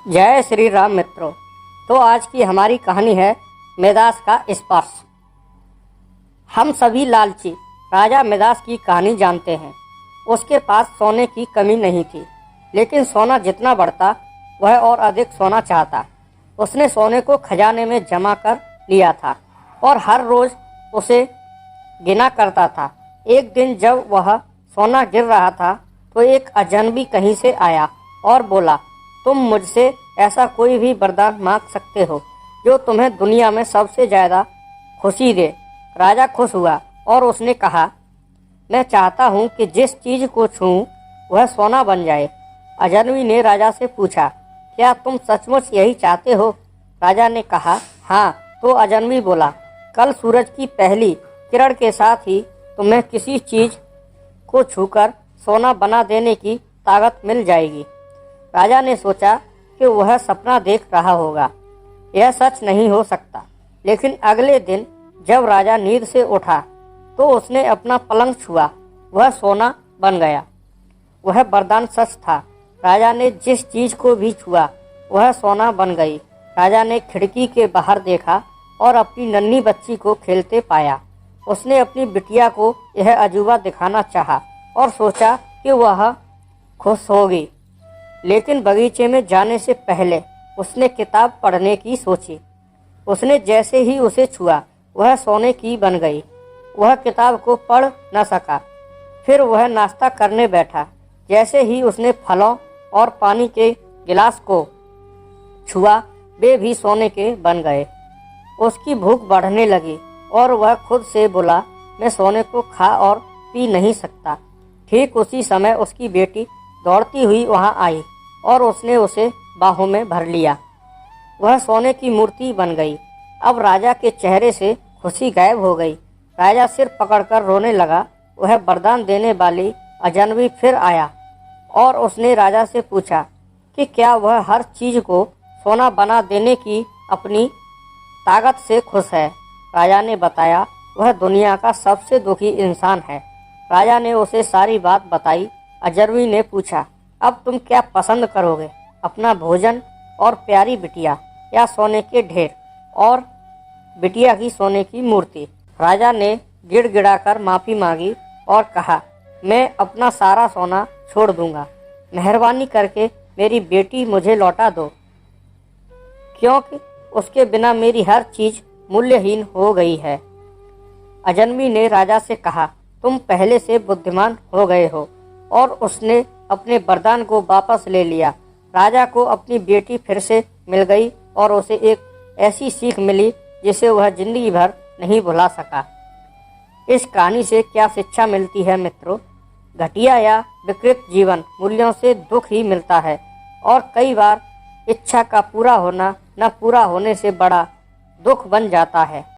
जय श्री राम मित्रों। तो आज की हमारी कहानी है मिदास का स्पर्श। हम सभी लालची राजा मिदास की कहानी जानते हैं। उसके पास सोने की कमी नहीं थी, लेकिन सोना जितना बढ़ता वह और अधिक सोना चाहता। उसने सोने को खजाने में जमा कर लिया था और हर रोज उसे गिना करता था। एक दिन जब वह सोना गिर रहा था तो एक अजनबी कहीं से आया और बोला, तुम मुझसे ऐसा कोई भी वरदान मांग सकते हो जो तुम्हें दुनिया में सबसे ज़्यादा खुशी दे। राजा खुश हुआ और उसने कहा, मैं चाहता हूँ कि जिस चीज़ को छूऊं वह सोना बन जाए। अजनबी ने राजा से पूछा, क्या तुम सचमुच यही चाहते हो? राजा ने कहा, हाँ। तो अजनबी बोला, कल सूरज की पहली किरण के साथ ही तुम्हें किसी चीज़ को छूकर सोना बना देने की ताकत मिल जाएगी। राजा ने सोचा कि वह सपना देख रहा होगा, यह सच नहीं हो सकता। लेकिन अगले दिन जब राजा नींद से उठा तो उसने अपना पलंग छुआ, वह सोना बन गया। वह वरदान सच था। राजा ने जिस चीज़ को भी छुआ वह सोना बन गई। राजा ने खिड़की के बाहर देखा और अपनी नन्ही बच्ची को खेलते पाया। उसने अपनी बिटिया को यह अजूबा दिखाना चाहा और सोचा कि वह खुश होगी। लेकिन बगीचे में जाने से पहले उसने किताब पढ़ने की सोची। उसने जैसे ही उसे छुआ वह सोने की बन गई। वह किताब को पढ़ न सका। फिर वह नाश्ता करने बैठा। जैसे ही उसने फलों और पानी के गिलास को छुआ वे भी सोने के बन गए। उसकी भूख बढ़ने लगी और वह खुद से बोला, मैं सोने को खा और पी नहीं सकता। ठीक उसी समय उसकी बेटी दौड़ती हुई वहां आई और उसने उसे बाहों में भर लिया। वह सोने की मूर्ति बन गई। अब राजा के चेहरे से खुशी गायब हो गई। राजा सिर पकड़कर रोने लगा। वह वरदान देने वाली अजनबी फिर आया और उसने राजा से पूछा कि क्या वह हर चीज़ को सोना बना देने की अपनी ताकत से खुश है। राजा ने बताया, वह दुनिया का सबसे दुखी इंसान है। राजा ने उसे सारी बात बताई। अजनबी ने पूछा, अब तुम क्या पसंद करोगे, अपना भोजन और प्यारी बिटिया या सोने के ढेर और बिटिया की सोने की मूर्ति? राजा ने गिड़गिड़ाकर माफ़ी मांगी और कहा, मैं अपना सारा सोना छोड़ दूंगा। मेहरबानी करके मेरी बेटी मुझे लौटा दो, क्योंकि उसके बिना मेरी हर चीज़ मूल्यहीन हो गई है। अजनबी ने राजा से कहा, तुम पहले से बुद्धिमान हो गए हो। और उसने अपने वरदान को वापस ले लिया। राजा को अपनी बेटी फिर से मिल गई और उसे एक ऐसी सीख मिली जिसे वह जिंदगी भर नहीं भुला सका। इस कहानी से क्या शिक्षा मिलती है मित्रों? घटिया या विकृत जीवन मूल्यों से दुख ही मिलता है और कई बार इच्छा का पूरा होना न पूरा होने से बड़ा दुख बन जाता है।